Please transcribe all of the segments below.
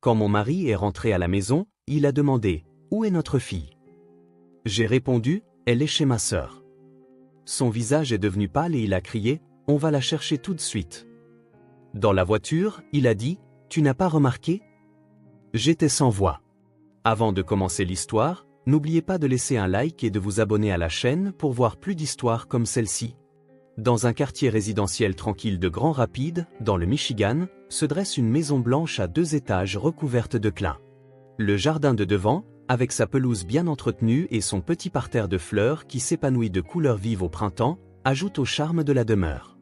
Quand mon mari est rentré à la maison, il a demandé « Où est notre fille ?» J'ai répondu « Elle est chez ma sœur. » Son visage est devenu pâle et il a crié « On va la chercher tout de suite. » Dans la voiture, il a dit « Tu n'as pas remarqué ?» J'étais sans voix. Avant de commencer l'histoire, n'oubliez pas de laisser un like et de vous abonner à la chaîne pour voir plus d'histoires comme celle-ci. Dans un quartier résidentiel tranquille de Grand Rapids, dans le Michigan, se dresse une maison blanche à 2 étages recouverte de clins. Le jardin de devant, avec sa pelouse bien entretenue et son petit parterre de fleurs qui s'épanouit de couleurs vives au printemps, ajoute au charme de la demeure.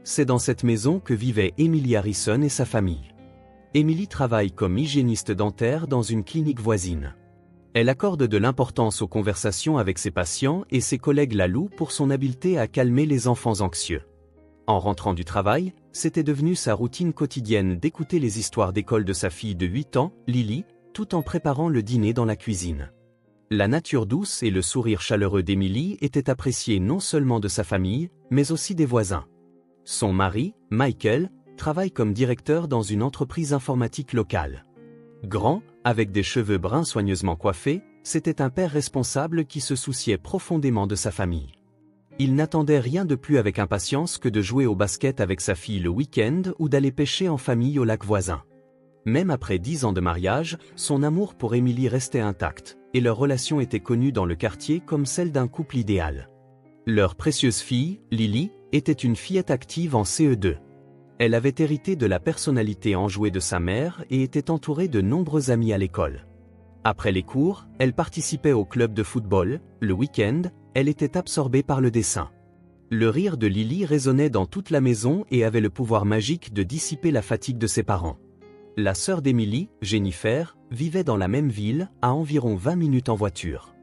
C'est dans cette maison que vivait Emily Harrison et sa famille. Emily travaille comme hygiéniste dentaire dans une clinique voisine. Elle accorde de l'importance aux conversations avec ses patients et ses collègues la louent pour son habileté à calmer les enfants anxieux. En rentrant du travail, c'était devenu sa routine quotidienne d'écouter les histoires d'école de sa fille de 8 ans, Lily, tout en préparant le dîner dans la cuisine. La nature douce et le sourire chaleureux d'Emily étaient appréciés non seulement de sa famille, mais aussi des voisins. Son mari, Michael, travaille comme directeur dans une entreprise informatique locale. Grand, avec des cheveux bruns soigneusement coiffés, c'était un père responsable qui se souciait profondément de sa famille. Il n'attendait rien de plus avec impatience que de jouer au basket avec sa fille le week-end ou d'aller pêcher en famille au lac voisin. Même après 10 ans de mariage, son amour pour Emily restait intact, et leur relation était connue dans le quartier comme celle d'un couple idéal. Leur précieuse fille, Lily, était une fillette active en CE2. Elle avait hérité de la personnalité enjouée de sa mère et était entourée de nombreux amis à l'école. Après les cours, elle participait au club de football. Le week-end, elle était absorbée par le dessin. Le rire de Lily résonnait dans toute la maison et avait le pouvoir magique de dissiper la fatigue de ses parents. La sœur d'Emily, Jennifer, vivait dans la même ville, à environ 20 minutes en voiture.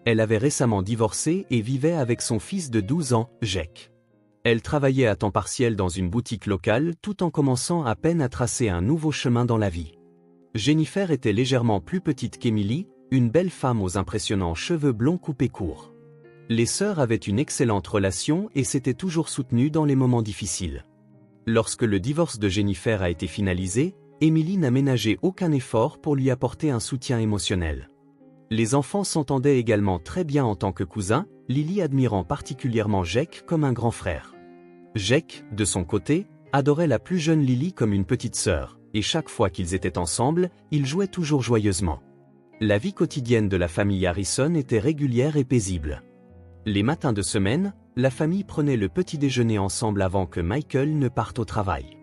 Elle avait récemment divorcé et vivait avec son fils de 12 ans, Jake. Elle travaillait à temps partiel dans une boutique locale tout en commençant à peine à tracer un nouveau chemin dans la vie. Jennifer était légèrement plus petite qu'Emily, une belle femme aux impressionnants cheveux blonds coupés courts. Les sœurs avaient une excellente relation et s'étaient toujours soutenues dans les moments difficiles. Lorsque le divorce de Jennifer a été finalisé, Emily n'a ménagé aucun effort pour lui apporter un soutien émotionnel. Les enfants s'entendaient également très bien en tant que cousins, Lily admirant particulièrement Jake comme un grand frère. Jake, de son côté, adorait la plus jeune Lily comme une petite sœur, et chaque fois qu'ils étaient ensemble, ils jouaient toujours joyeusement. La vie quotidienne de la famille Harrison était régulière et paisible. Les matins de semaine, la famille prenait le petit déjeuner ensemble avant que Michael ne parte au travail.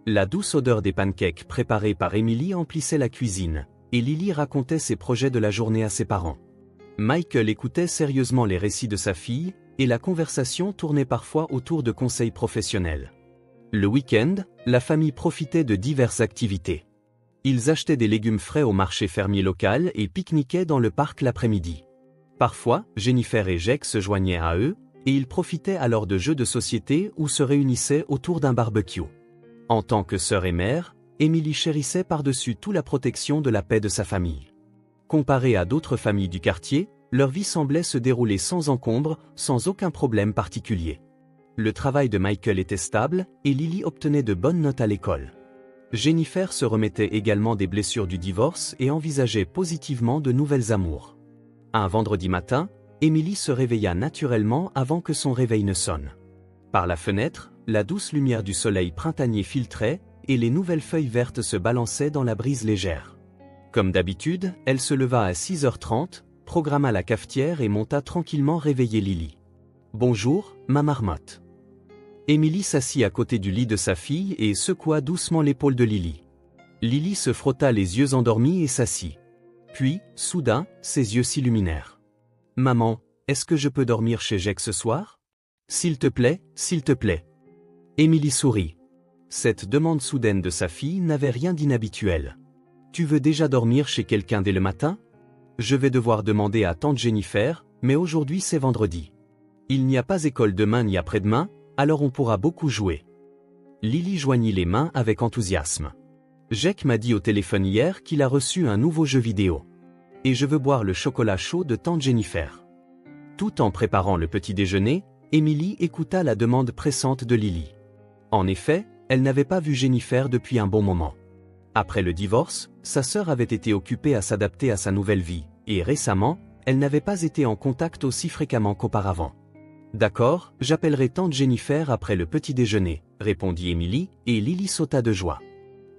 La douce odeur des pancakes préparés par Emily emplissait la cuisine, et Lily racontait ses projets de la journée à ses parents. Michael écoutait sérieusement les récits de sa fille, et la conversation tournait parfois autour de conseils professionnels. Le week-end, la famille profitait de diverses activités. Ils achetaient des légumes frais au marché fermier local et pique-niquaient dans le parc l'après-midi. Parfois, Jennifer et Jake se joignaient à eux, et ils profitaient alors de jeux de société ou se réunissaient autour d'un barbecue. En tant que sœur et mère, Emily chérissait par-dessus tout la protection de la paix de sa famille. Comparée à d'autres familles du quartier, leur vie semblait se dérouler sans encombre, sans aucun problème particulier. Le travail de Michael était stable, et Lily obtenait de bonnes notes à l'école. Jennifer se remettait également des blessures du divorce et envisageait positivement de nouvelles amours. Un vendredi matin, Emily se réveilla naturellement avant que son réveil ne sonne. Par la fenêtre, la douce lumière du soleil printanier filtrait, et les nouvelles feuilles vertes se balançaient dans la brise légère. Comme d'habitude, elle se leva à 6h30, programma la cafetière et monta tranquillement réveiller Lily. « Bonjour, ma marmotte. » Emily s'assit à côté du lit de sa fille et secoua doucement l'épaule de Lily. Lily se frotta les yeux endormis et s'assit. Puis, soudain, ses yeux s'illuminèrent. « Maman, est-ce que je peux dormir chez Jake ce soir ? S'il te plaît, s'il te plaît. » Emily sourit. Cette demande soudaine de sa fille n'avait rien d'inhabituel. « Tu veux déjà dormir chez quelqu'un dès le matin ? Je vais devoir demander à tante Jennifer, mais aujourd'hui c'est vendredi. Il n'y a pas école demain ni après-demain, alors on pourra beaucoup jouer. » Lily joignit les mains avec enthousiasme. « Jake m'a dit au téléphone hier qu'il a reçu un nouveau jeu vidéo. Et je veux boire le chocolat chaud de tante Jennifer. » Tout en préparant le petit déjeuner, Emily écouta la demande pressante de Lily. En effet, elle n'avait pas vu Jennifer depuis un bon moment. Après le divorce, sa sœur avait été occupée à s'adapter à sa nouvelle vie, et récemment, elle n'avait pas été en contact aussi fréquemment qu'auparavant. D'accord, j'appellerai tante Jennifer après le petit déjeuner, répondit Emily, et Lily sauta de joie.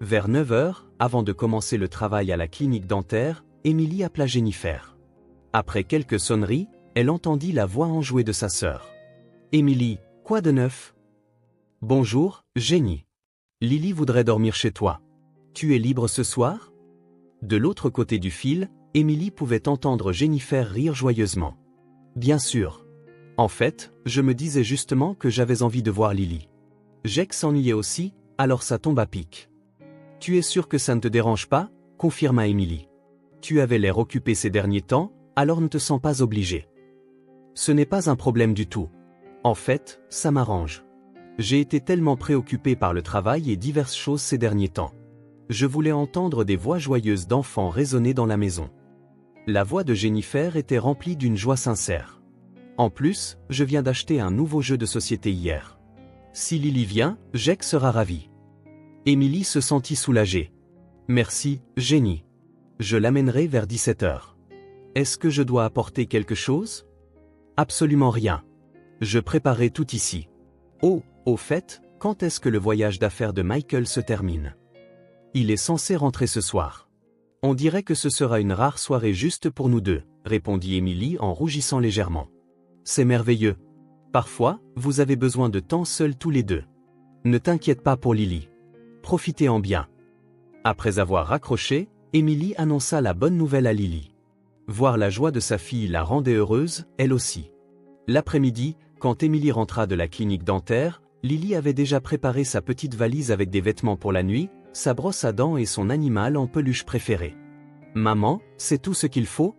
Vers 9 heures, avant de commencer le travail à la clinique dentaire, Emily appela Jennifer. Après quelques sonneries, elle entendit la voix enjouée de sa sœur. Emily, quoi de neuf? Bonjour, Jenny. Lily voudrait dormir chez toi. Tu es libre ce soir? De l'autre côté du fil, Emily pouvait entendre Jennifer rire joyeusement. Bien sûr. En fait, je me disais justement que j'avais envie de voir Lily. Jake s'ennuyait aussi, alors ça tombe à pic. Tu es sûr que ça ne te dérange pas? Confirma Emily. Tu avais l'air occupé ces derniers temps, alors ne te sens pas obligé. Ce n'est pas un problème du tout. En fait, ça m'arrange. J'ai été tellement préoccupé par le travail et diverses choses ces derniers temps. Je voulais entendre des voix joyeuses d'enfants résonner dans la maison. La voix de Jennifer était remplie d'une joie sincère. En plus, je viens d'acheter un nouveau jeu de société hier. Si Lily vient, Jake sera ravi. Emily se sentit soulagée. Merci, Jenny. Je l'amènerai vers 17 heures. Est-ce que je dois apporter quelque chose? Absolument rien. Je préparerai tout ici. Oh, au fait, quand est-ce que le voyage d'affaires de Michael se termine? Il est censé rentrer ce soir. On dirait que ce sera une rare soirée juste pour nous deux, répondit Emily en rougissant légèrement. C'est merveilleux. Parfois, vous avez besoin de temps seuls tous les deux. Ne t'inquiète pas pour Lily. Profitez-en bien. Après avoir raccroché, Emily annonça la bonne nouvelle à Lily. Voir la joie de sa fille la rendait heureuse, elle aussi. L'après-midi, quand Emily rentra de la clinique dentaire, Lily avait déjà préparé sa petite valise avec des vêtements pour la nuit, sa brosse à dents et son animal en peluche préféré. « Maman, c'est tout ce qu'il faut ?»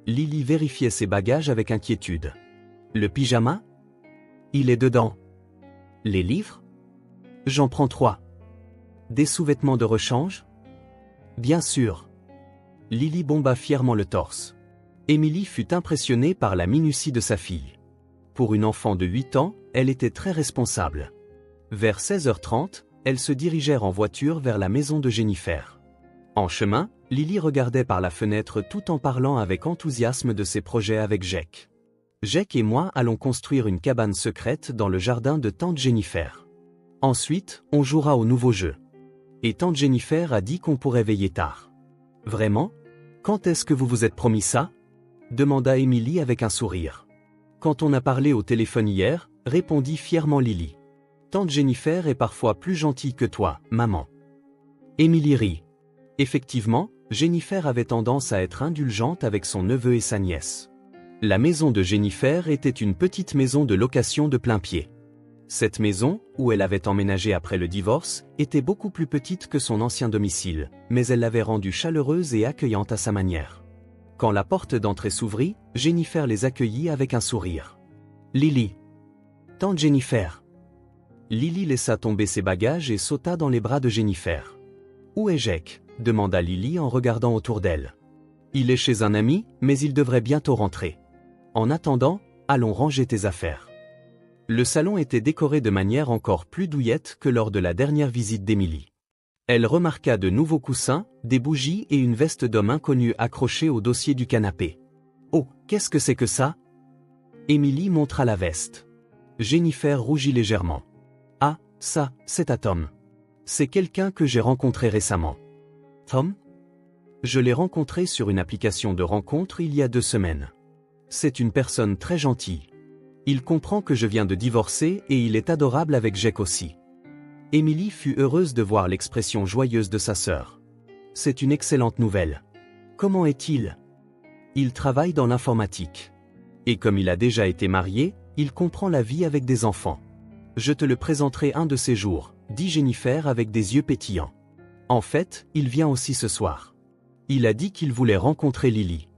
Lily vérifiait ses bagages avec inquiétude. « Le pyjama? Il est dedans. Les livres? J'en prends 3. Des sous-vêtements de rechange? Bien sûr. » Lily bomba fièrement le torse. Emily fut impressionnée par la minutie de sa fille. Pour une enfant de 8 ans, elle était très responsable. Vers 16h30, elles se dirigèrent en voiture vers la maison de Jennifer. En chemin, Lily regardait par la fenêtre tout en parlant avec enthousiasme de ses projets avec Jake. Jake et moi allons construire une cabane secrète dans le jardin de tante Jennifer. Ensuite, on jouera au nouveau jeu. Et tante Jennifer a dit qu'on pourrait veiller tard. Vraiment? Quand est-ce que vous vous êtes promis ça? Demanda Emily avec un sourire. Quand on a parlé au téléphone hier, répondit fièrement Lily. Tante Jennifer est parfois plus gentille que toi, maman. Emily rit. Effectivement, Jennifer avait tendance à être indulgente avec son neveu et sa nièce. La maison de Jennifer était une petite maison de location de plein pied. Cette maison, où elle avait emménagé après le divorce, était beaucoup plus petite que son ancien domicile, mais elle l'avait rendue chaleureuse et accueillante à sa manière. Quand la porte d'entrée s'ouvrit, Jennifer les accueillit avec un sourire. Lily. Tante Jennifer. Lily laissa tomber ses bagages et sauta dans les bras de Jennifer. Où est Jake? Demanda Lily en regardant autour d'elle. Il est chez un ami, mais il devrait bientôt rentrer. En attendant, allons ranger tes affaires. Le salon était décoré de manière encore plus douillette que lors de la dernière visite d'Emily. Elle remarqua de nouveaux coussins, des bougies et une veste d'homme inconnu accrochée au dossier du canapé. Oh, qu'est-ce que c'est que ça? Emily montra la veste. Jennifer rougit légèrement. Ah, ça, c'est à Tom. C'est quelqu'un que j'ai rencontré récemment. Tom? Je l'ai rencontré sur une application de rencontre il y a 2 semaines. C'est une personne très gentille. Il comprend que je viens de divorcer et il est adorable avec Jake aussi. Emily fut heureuse de voir l'expression joyeuse de sa sœur. C'est une excellente nouvelle. Comment est-il? Il travaille dans l'informatique. Et comme il a déjà été marié, il comprend la vie avec des enfants. Je te le présenterai un de ces jours, dit Jennifer avec des yeux pétillants. En fait, il vient aussi ce soir. Il a dit qu'il voulait rencontrer Lily.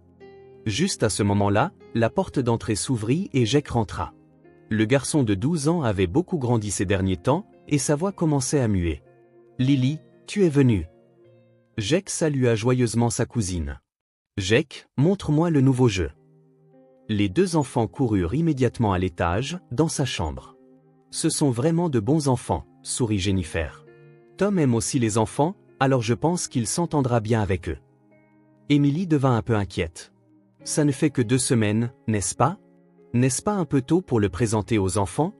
Juste à ce moment-là, la porte d'entrée s'ouvrit et Jake rentra. Le garçon de 12 ans avait beaucoup grandi ces derniers temps, et sa voix commençait à muer. « Lily, tu es venue. » Jake salua joyeusement sa cousine. « Jake, montre-moi le nouveau jeu. » Les 2 enfants coururent immédiatement à l'étage, dans sa chambre. « Ce sont vraiment de bons enfants, sourit Jennifer. Tom aime aussi les enfants, alors je pense qu'il s'entendra bien avec eux. Emily devint un peu inquiète. Ça ne fait que 2 semaines, n'est-ce pas? N'est-ce pas un peu tôt pour le présenter aux enfants?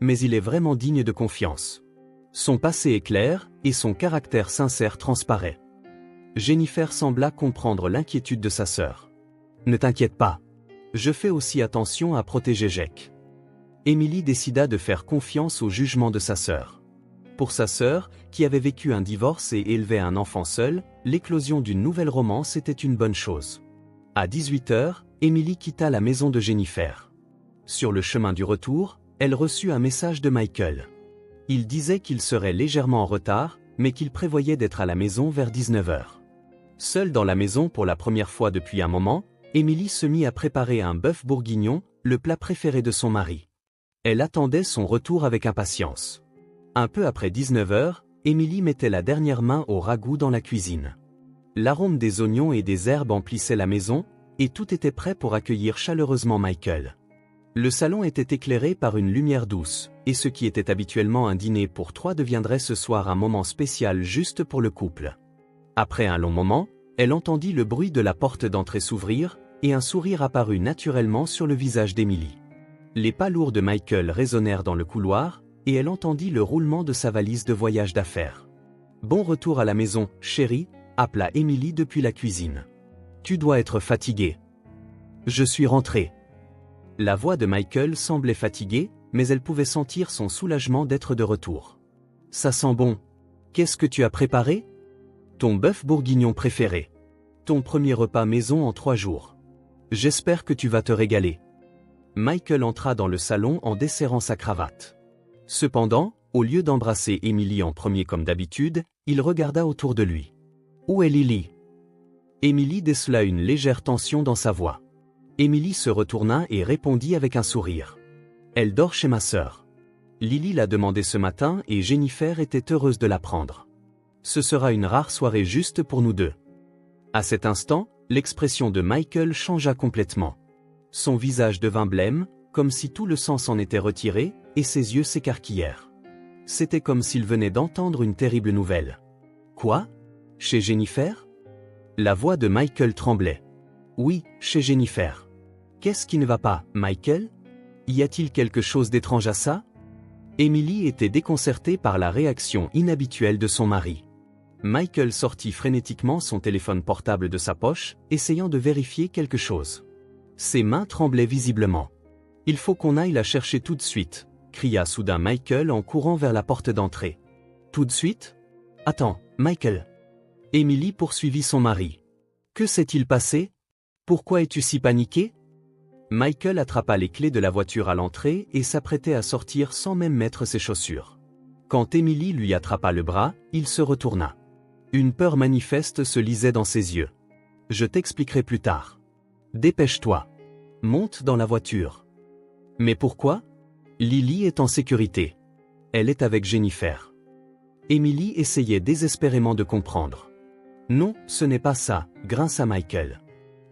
Mais il est vraiment digne de confiance. Son passé est clair, et son caractère sincère transparaît. Jennifer sembla comprendre l'inquiétude de sa sœur. Ne t'inquiète pas. Je fais aussi attention à protéger Jake. Emily décida de faire confiance au jugement de sa sœur. Pour sa sœur, qui avait vécu un divorce et élevait un enfant seul, l'éclosion d'une nouvelle romance était une bonne chose. À 18 h, Emily quitta la maison de Jennifer. Sur le chemin du retour, elle reçut un message de Michael. Il disait qu'il serait légèrement en retard, mais qu'il prévoyait d'être à la maison vers 19 h. Seule dans la maison pour la première fois depuis un moment, Emily se mit à préparer un bœuf bourguignon, le plat préféré de son mari. Elle attendait son retour avec impatience. Un peu après 19 h, Emily mettait la dernière main au ragoût dans la cuisine. L'arôme des oignons et des herbes emplissait la maison, et tout était prêt pour accueillir chaleureusement Michael. Le salon était éclairé par une lumière douce, et ce qui était habituellement un dîner pour 3 deviendrait ce soir un moment spécial juste pour le couple. Après un long moment, elle entendit le bruit de la porte d'entrée s'ouvrir, et un sourire apparut naturellement sur le visage d'Emily. Les pas lourds de Michael résonnèrent dans le couloir, et elle entendit le roulement de sa valise de voyage d'affaires. « Bon retour à la maison, chérie », appela Emily depuis la cuisine. « Tu dois être fatiguée. »« Je suis rentrée. » La voix de Michael semblait fatiguée, mais elle pouvait sentir son soulagement d'être de retour. « Ça sent bon. Qu'est-ce que tu as préparé ? » Ton bœuf bourguignon préféré. Ton premier repas maison en 3 jours. J'espère que tu vas te régaler. Michael entra dans le salon en desserrant sa cravate. Cependant, au lieu d'embrasser Emily en premier comme d'habitude, il regarda autour de lui. Où est Lily? Emily décela une légère tension dans sa voix. Emily se retourna et répondit avec un sourire. Elle dort chez ma sœur. Lily l'a demandé ce matin et Jennifer était heureuse de l'apprendre. Ce sera une rare soirée juste pour nous deux. À cet instant, l'expression de Michael changea complètement. Son visage devint blême, comme si tout le sang s'en était retiré, et ses yeux s'écarquillèrent. C'était comme s'il venait d'entendre une terrible nouvelle. Quoi? Chez Jennifer? La voix de Michael tremblait. Oui, chez Jennifer. Qu'est-ce qui ne va pas, Michael? Y a-t-il quelque chose d'étrange à ça? Emily était déconcertée par la réaction inhabituelle de son mari. Michael sortit frénétiquement son téléphone portable de sa poche, essayant de vérifier quelque chose. Ses mains tremblaient visiblement. « Il faut qu'on aille la chercher tout de suite », cria soudain Michael en courant vers la porte d'entrée. « Tout de suite? Attends, Michael. » Emily poursuivit son mari. « Que s'est-il passé? Pourquoi es-tu si paniqué? » Michael attrapa les clés de la voiture à l'entrée et s'apprêtait à sortir sans même mettre ses chaussures. Quand Emily lui attrapa le bras, il se retourna. Une peur manifeste se lisait dans ses yeux. « Je t'expliquerai plus tard. Dépêche-toi. Monte dans la voiture. » Mais pourquoi? Lily est en sécurité. Elle est avec Jennifer. Emily essayait désespérément de comprendre. Non, ce n'est pas ça, grinça Michael.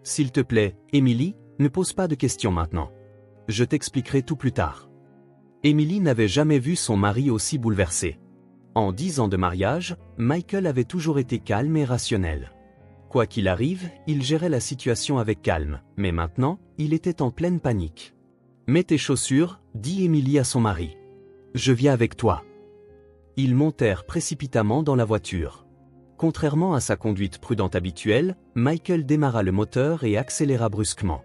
S'il te plaît, Emily, ne pose pas de questions maintenant. Je t'expliquerai tout plus tard. Emily n'avait jamais vu son mari aussi bouleversé. En 10 ans de mariage, Michael avait toujours été calme et rationnel. Quoi qu'il arrive, il gérait la situation avec calme, mais maintenant, il était en pleine panique. « Mets tes chaussures », dit Emily à son mari. « Je viens avec toi. » Ils montèrent précipitamment dans la voiture. Contrairement à sa conduite prudente habituelle, Michael démarra le moteur et accéléra brusquement.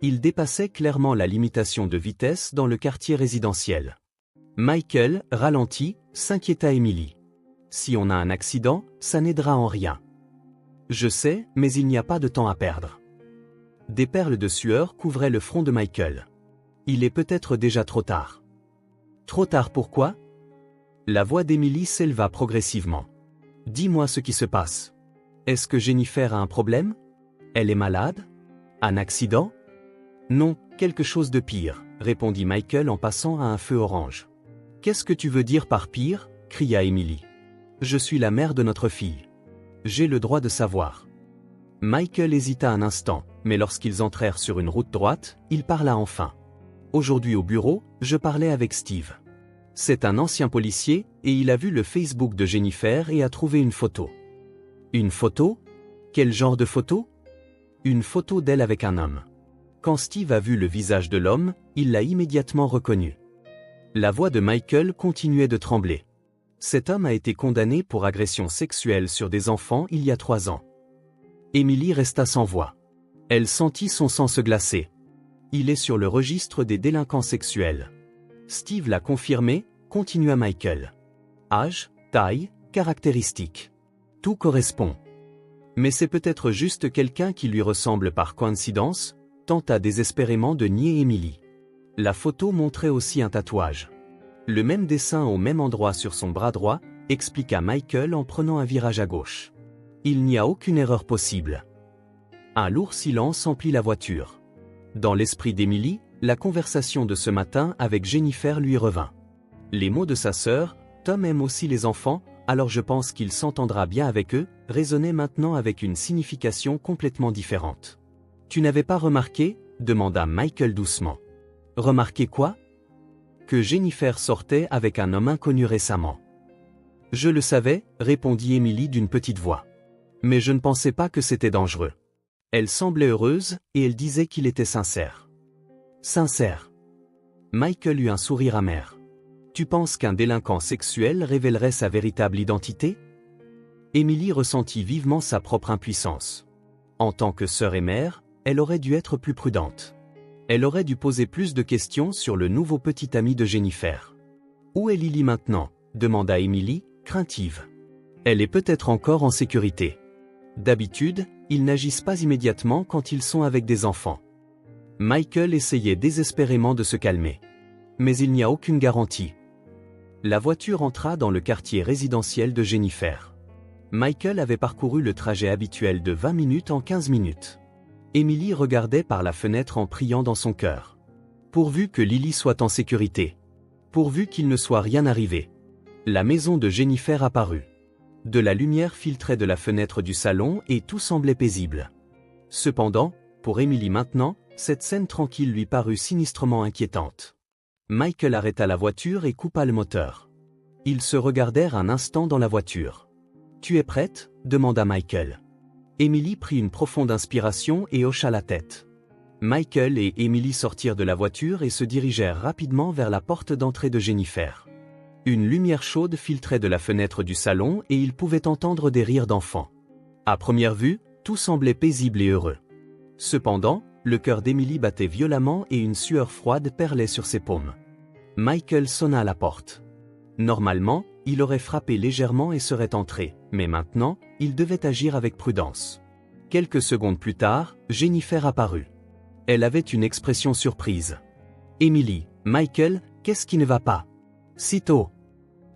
Il dépassait clairement la limitation de vitesse dans le quartier résidentiel. Michael ralentit, s'inquiéta Emily. « Si on a un accident, ça n'aidera en rien. » « Je sais, mais il n'y a pas de temps à perdre. » Des perles de sueur couvraient le front de Michael. « Il est peut-être déjà trop tard. »« Trop tard pourquoi ?» La voix d'Emily s'éleva progressivement. « Dis-moi ce qui se passe. Est-ce que Jennifer a un problème? Elle est malade? Un accident? » « Non, quelque chose de pire, » répondit Michael en passant à un feu orange. « Qu'est-ce que tu veux dire par pire? » cria Emily. « Je suis la mère de notre fille. J'ai le droit de savoir. » Michael hésita un instant, mais lorsqu'ils entrèrent sur une route droite, il parla enfin. « Aujourd'hui au bureau, je parlais avec Steve. C'est un ancien policier et il a vu le Facebook de Jennifer et a trouvé une photo. Une photo? Quel genre de photo? Une photo d'elle avec un homme. Quand Steve a vu le visage de l'homme, il l'a immédiatement reconnu. La voix de Michael continuait de trembler. Cet homme a été condamné pour agression sexuelle sur des enfants il y a 3 ans. Emily resta sans voix. Elle sentit son sang se glacer. Il est sur le registre des délinquants sexuels. Steve l'a confirmé, continua Michael. Âge, taille, caractéristiques. Tout correspond. Mais c'est peut-être juste quelqu'un qui lui ressemble par coïncidence, tenta désespérément de nier Emily. La photo montrait aussi un tatouage. Le même dessin au même endroit sur son bras droit, expliqua Michael en prenant un virage à gauche. Il n'y a aucune erreur possible. Un lourd silence emplit la voiture. Dans l'esprit d'Emily, la conversation de ce matin avec Jennifer lui revint. Les mots de sa sœur, Tom aime aussi les enfants, alors je pense qu'il s'entendra bien avec eux, résonnaient maintenant avec une signification complètement différente. Tu n'avais pas remarqué? Demanda Michael doucement. Remarqué quoi? Que Jennifer sortait avec un homme inconnu récemment. Je le savais, répondit Emily d'une petite voix. Mais je ne pensais pas que c'était dangereux. Elle semblait heureuse, et elle disait qu'il était sincère. Sincère. Michael eut un sourire amer. Tu penses qu'un délinquant sexuel révélerait sa véritable identité? Emily ressentit vivement sa propre impuissance. En tant que sœur et mère, elle aurait dû être plus prudente. Elle aurait dû poser plus de questions sur le nouveau petit ami de Jennifer. Où est Lily maintenant? Demanda Emily, craintive. Elle est peut-être encore en sécurité. D'habitude, ils n'agissent pas immédiatement quand ils sont avec des enfants. Michael essayait désespérément de se calmer. Mais il n'y a aucune garantie. La voiture entra dans le quartier résidentiel de Jennifer. Michael avait parcouru le trajet habituel de 20 minutes en 15 minutes. Emily regardait par la fenêtre en priant dans son cœur. Pourvu que Lily soit en sécurité. Pourvu qu'il ne soit rien arrivé. La maison de Jennifer apparut. De la lumière filtrait de la fenêtre du salon et tout semblait paisible. Cependant, pour Emily maintenant, cette scène tranquille lui parut sinistrement inquiétante. Michael arrêta la voiture et coupa le moteur. Ils se regardèrent un instant dans la voiture. « Tu es prête ?» demanda Michael. Emily prit une profonde inspiration et hocha la tête. Michael et Emily sortirent de la voiture et se dirigèrent rapidement vers la porte d'entrée de Jennifer. Une lumière chaude filtrait de la fenêtre du salon et ils pouvaient entendre des rires d'enfants. À première vue, tout semblait paisible et heureux. Cependant, le cœur d'Emily battait violemment et une sueur froide perlait sur ses paumes. Michael sonna à la porte. Normalement, il aurait frappé légèrement et serait entré, mais maintenant, il devait agir avec prudence. Quelques secondes plus tard, Jennifer apparut. Elle avait une expression surprise. « Emily, Michael, qu'est-ce qui ne va pas? Si tôt?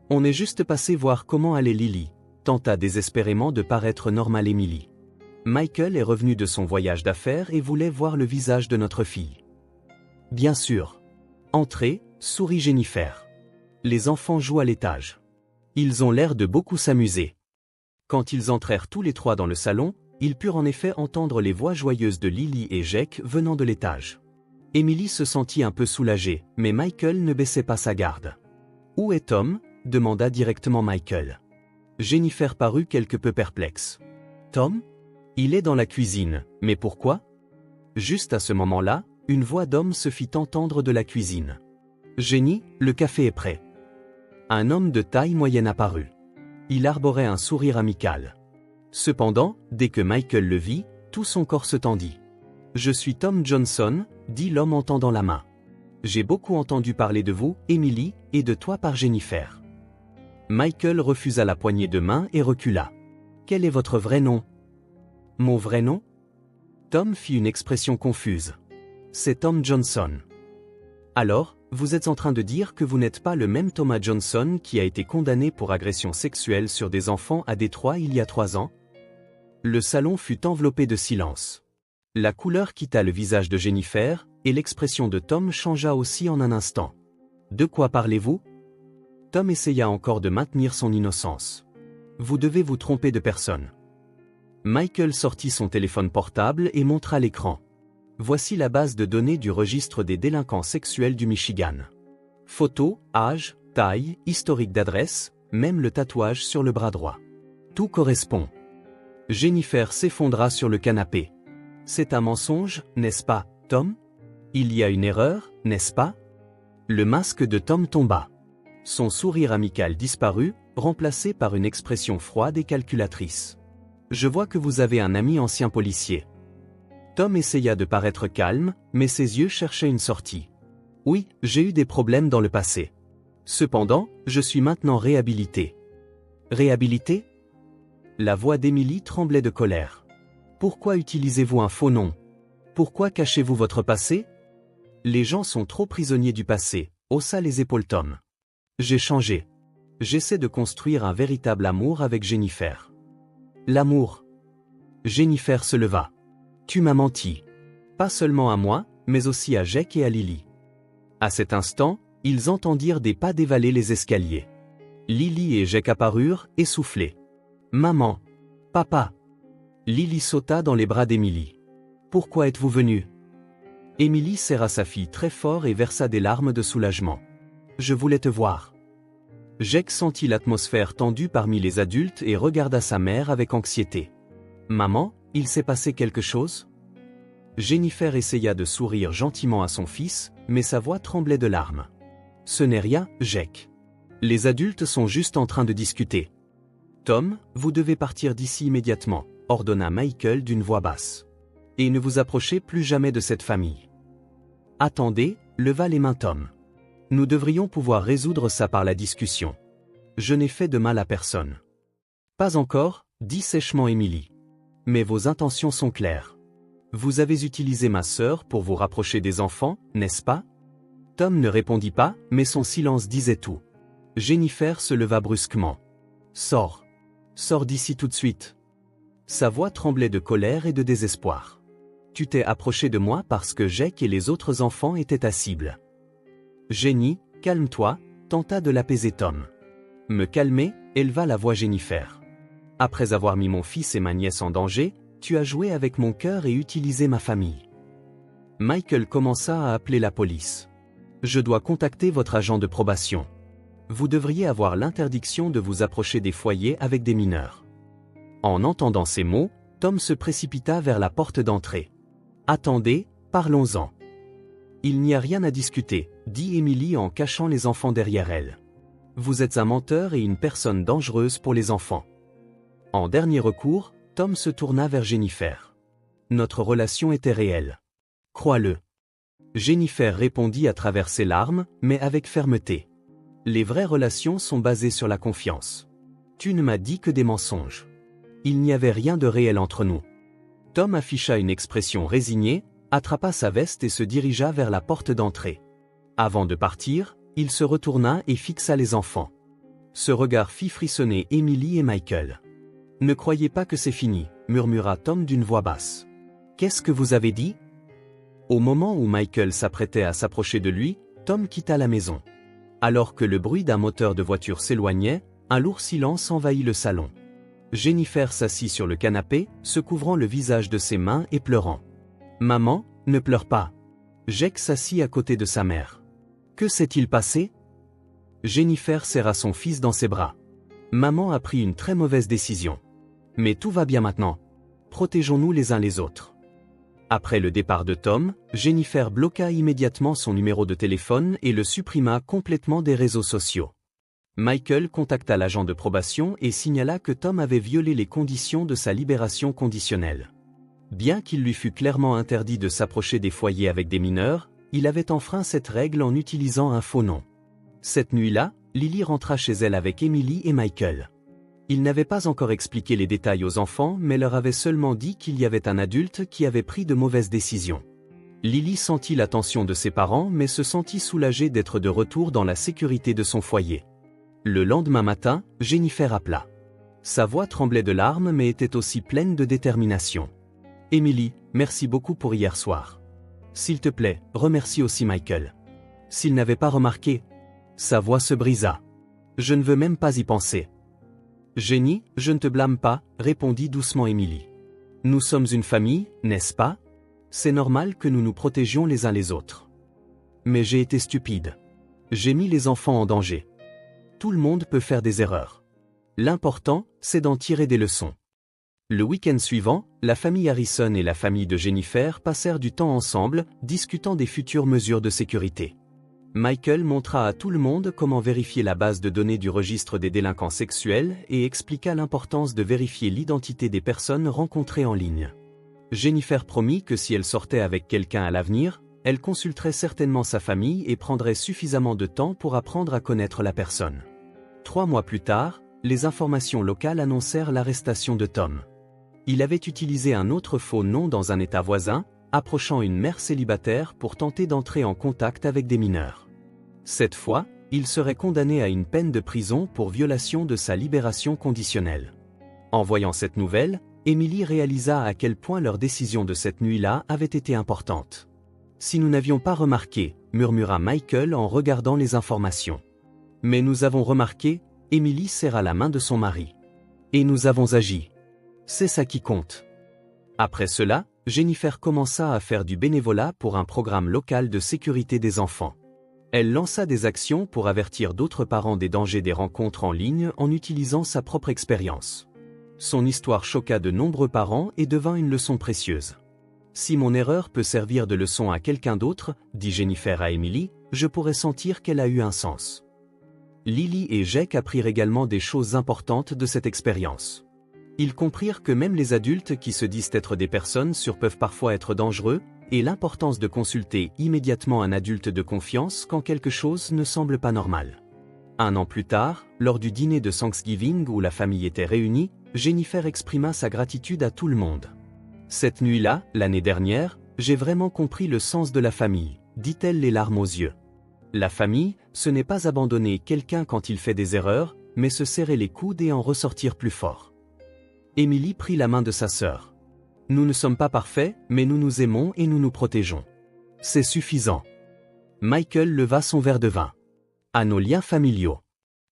On est juste passé voir comment allait Lily, tenta désespérément de paraître normale Emily. Michael est revenu de son voyage d'affaires et voulait voir le visage de notre fille. Bien sûr. Entrez, sourit Jennifer. Les enfants jouent à l'étage. Ils ont l'air de beaucoup s'amuser. Quand ils entrèrent tous les trois dans le salon, ils purent en effet entendre les voix joyeuses de Lily et Jake venant de l'étage. Emily se sentit un peu soulagée, mais Michael ne baissait pas sa garde. « Où est Tom ?» demanda directement Michael. Jennifer parut quelque peu perplexe. « Tom ? Il est dans la cuisine, mais pourquoi ?» Juste à ce moment-là, une voix d'homme se fit entendre de la cuisine. « Jenny, le café est prêt. » Un homme de taille moyenne apparut. Il arborait un sourire amical. Cependant, dès que Michael le vit, tout son corps se tendit. « Je suis Tom Johnson », dit l'homme en tendant la main. « J'ai beaucoup entendu parler de vous, Emily, et de toi par Jennifer. » Michael refusa la poignée de main et recula. « Quel est votre vrai nom ?»« Mon vrai nom ?» Tom fit une expression confuse. « C'est Tom Johnson. » Alors, vous êtes en train de dire que vous n'êtes pas le même Thomas Johnson qui a été condamné pour agression sexuelle sur des enfants à Détroit il y a 3 ans? Le salon fut enveloppé de silence. La couleur quitta le visage de Jennifer, et l'expression de Tom changea aussi en un instant. De quoi parlez-vous? Tom essaya encore de maintenir son innocence. Vous devez vous tromper de personne. Michael sortit son téléphone portable et montra l'écran. Voici la base de données du registre des délinquants sexuels du Michigan. Photo, âge, taille, historique d'adresse, même le tatouage sur le bras droit. Tout correspond. Jennifer s'effondra sur le canapé. C'est un mensonge, n'est-ce pas, Tom? Il y a une erreur, n'est-ce pas? Le masque de Tom tomba. Son sourire amical disparut, remplacé par une expression froide et calculatrice. Je vois que vous avez un ami ancien policier. Tom essaya de paraître calme, mais ses yeux cherchaient une sortie. Oui, j'ai eu des problèmes dans le passé. Cependant, je suis maintenant réhabilité. Réhabilité? La voix d'Emily tremblait de colère. Pourquoi utilisez-vous un faux nom? Pourquoi cachez-vous votre passé? Les gens sont trop prisonniers du passé, haussa les épaules Tom. J'ai changé. J'essaie de construire un véritable amour avec Jennifer. L'amour. Jennifer se leva. Tu m'as menti. Pas seulement à moi, mais aussi à Jake et à Lily. À cet instant, ils entendirent des pas dévaler les escaliers. Lily et Jake apparurent, essoufflés. Maman. Papa. Lily sauta dans les bras d'Emily. Pourquoi êtes-vous venue? Emily serra sa fille très fort et versa des larmes de soulagement. Je voulais te voir. Jake sentit l'atmosphère tendue parmi les adultes et regarda sa mère avec anxiété. Maman, il s'est passé quelque chose? Jennifer essaya de sourire gentiment à son fils, mais sa voix tremblait de larmes. Ce n'est rien, Jake. Les adultes sont juste en train de discuter. Tom, vous devez partir d'ici immédiatement, ordonna Michael d'une voix basse. Et ne vous approchez plus jamais de cette famille. Attendez, leva les mains Tom. Nous devrions pouvoir résoudre ça par la discussion. Je n'ai fait de mal à personne. Pas encore, dit sèchement Emily. Mais vos intentions sont claires. Vous avez utilisé ma sœur pour vous rapprocher des enfants, n'est-ce pas? Tom ne répondit pas, mais son silence disait tout. Jennifer se leva brusquement. Sors. Sors d'ici tout de suite. Sa voix tremblait de colère et de désespoir. Tu t'es approché de moi parce que Jake et les autres enfants étaient ta cible. Jenny, calme-toi, tenta de l'apaiser Tom. Me calmer, éleva la voix Jennifer. Après avoir mis mon fils et ma nièce en danger, tu as joué avec mon cœur et utilisé ma famille. Michael commença à appeler la police. Je dois contacter votre agent de probation. Vous devriez avoir l'interdiction de vous approcher des foyers avec des mineurs. En entendant ces mots, Tom se précipita vers la porte d'entrée. Attendez, parlons-en. Il n'y a rien à discuter, dit Emily en cachant les enfants derrière elle. Vous êtes un menteur et une personne dangereuse pour les enfants. En dernier recours, Tom se tourna vers Jennifer. Notre relation était réelle. Crois-le. Jennifer répondit à travers ses larmes, mais avec fermeté. Les vraies relations sont basées sur la confiance. Tu ne m'as dit que des mensonges. Il n'y avait rien de réel entre nous. Tom afficha une expression résignée, attrapa sa veste et se dirigea vers la porte d'entrée. Avant de partir, il se retourna et fixa les enfants. Ce regard fit frissonner Emily et Michael. Ne croyez pas que c'est fini, murmura Tom d'une voix basse. Qu'est-ce que vous avez dit? Au moment où Michael s'apprêtait à s'approcher de lui, Tom quitta la maison. Alors que le bruit d'un moteur de voiture s'éloignait, un lourd silence envahit le salon. Jennifer s'assit sur le canapé, se couvrant le visage de ses mains et pleurant. Maman, ne pleure pas. Jake s'assit à côté de sa mère. Que s'est-il passé? Jennifer serra son fils dans ses bras. Maman a pris une très mauvaise décision. Mais tout va bien maintenant. Protégeons-nous les uns les autres. Après le départ de Tom, Jennifer bloqua immédiatement son numéro de téléphone et le supprima complètement des réseaux sociaux. Michael contacta l'agent de probation et signala que Tom avait violé les conditions de sa libération conditionnelle. Bien qu'il lui fût clairement interdit de s'approcher des foyers avec des mineurs, il avait enfreint cette règle en utilisant un faux nom. Cette nuit-là, Lily rentra chez elle avec Emily et Michael. Il n'avait pas encore expliqué les détails aux enfants mais leur avait seulement dit qu'il y avait un adulte qui avait pris de mauvaises décisions. Lily sentit l'attention de ses parents mais se sentit soulagée d'être de retour dans la sécurité de son foyer. Le lendemain matin, Jennifer appela. Sa voix tremblait de larmes mais était aussi pleine de détermination. « Emily, merci beaucoup pour hier soir. S'il te plaît, remercie aussi Michael. S'il n'avait pas remarqué. » Sa voix se brisa. « Je ne veux même pas y penser. » Jenny, je ne te blâme pas, répondit doucement Emily. Nous sommes une famille, n'est-ce pas? C'est normal que nous nous protégions les uns les autres. Mais j'ai été stupide. J'ai mis les enfants en danger. Tout le monde peut faire des erreurs. L'important, c'est d'en tirer des leçons. Le week-end suivant, la famille Harrison et la famille de Jennifer passèrent du temps ensemble, discutant des futures mesures de sécurité. Michael montra à tout le monde comment vérifier la base de données du registre des délinquants sexuels et expliqua l'importance de vérifier l'identité des personnes rencontrées en ligne. Jennifer promit que si elle sortait avec quelqu'un à l'avenir, elle consulterait certainement sa famille et prendrait suffisamment de temps pour apprendre à connaître la personne. 3 mois plus tard, les informations locales annoncèrent l'arrestation de Tom. Il avait utilisé un autre faux nom dans un État voisin, approchant une mère célibataire pour tenter d'entrer en contact avec des mineurs. Cette fois, il serait condamné à une peine de prison pour violation de sa libération conditionnelle. En voyant cette nouvelle, Emily réalisa à quel point leur décision de cette nuit-là avait été importante. « Si nous n'avions pas remarqué », murmura Michael en regardant les informations. « Mais nous avons remarqué », Emily serra la main de son mari. « Et nous avons agi. C'est ça qui compte. » Après cela, Jennifer commença à faire du bénévolat pour un programme local de sécurité des enfants. Elle lança des actions pour avertir d'autres parents des dangers des rencontres en ligne en utilisant sa propre expérience. Son histoire choqua de nombreux parents et devint une leçon précieuse. « Si mon erreur peut servir de leçon à quelqu'un d'autre, » dit Jennifer à Emily, « je pourrais sentir qu'elle a eu un sens. » Lily et Jake apprirent également des choses importantes de cette expérience. Ils comprirent que même les adultes qui se disent être des personnes sûres peuvent parfois être dangereux, et l'importance de consulter immédiatement un adulte de confiance quand quelque chose ne semble pas normal. 1 an plus tard, lors du dîner de Thanksgiving où la famille était réunie, Jennifer exprima sa gratitude à tout le monde. « Cette nuit-là, l'année dernière, j'ai vraiment compris le sens de la famille, dit-elle les larmes aux yeux. La famille, ce n'est pas abandonner quelqu'un quand il fait des erreurs, mais se serrer les coudes et en ressortir plus fort. » Emily prit la main de sa sœur. « Nous ne sommes pas parfaits, mais nous nous aimons et nous nous protégeons. C'est suffisant. » Michael leva son verre de vin. « À nos liens familiaux.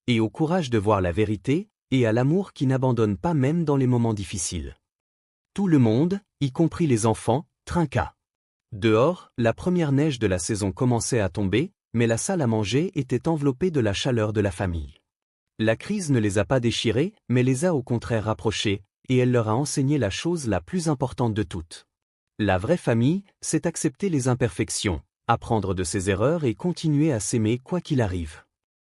Et au courage de voir la vérité, et à l'amour qui n'abandonne pas même dans les moments difficiles. » Tout le monde, y compris les enfants, trinqua. Dehors, la première neige de la saison commençait à tomber, mais la salle à manger était enveloppée de la chaleur de la famille. La crise ne les a pas déchirés, mais les a au contraire rapprochés, et elle leur a enseigné la chose la plus importante de toutes. La vraie famille, c'est accepter les imperfections, apprendre de ses erreurs et continuer à s'aimer quoi qu'il arrive.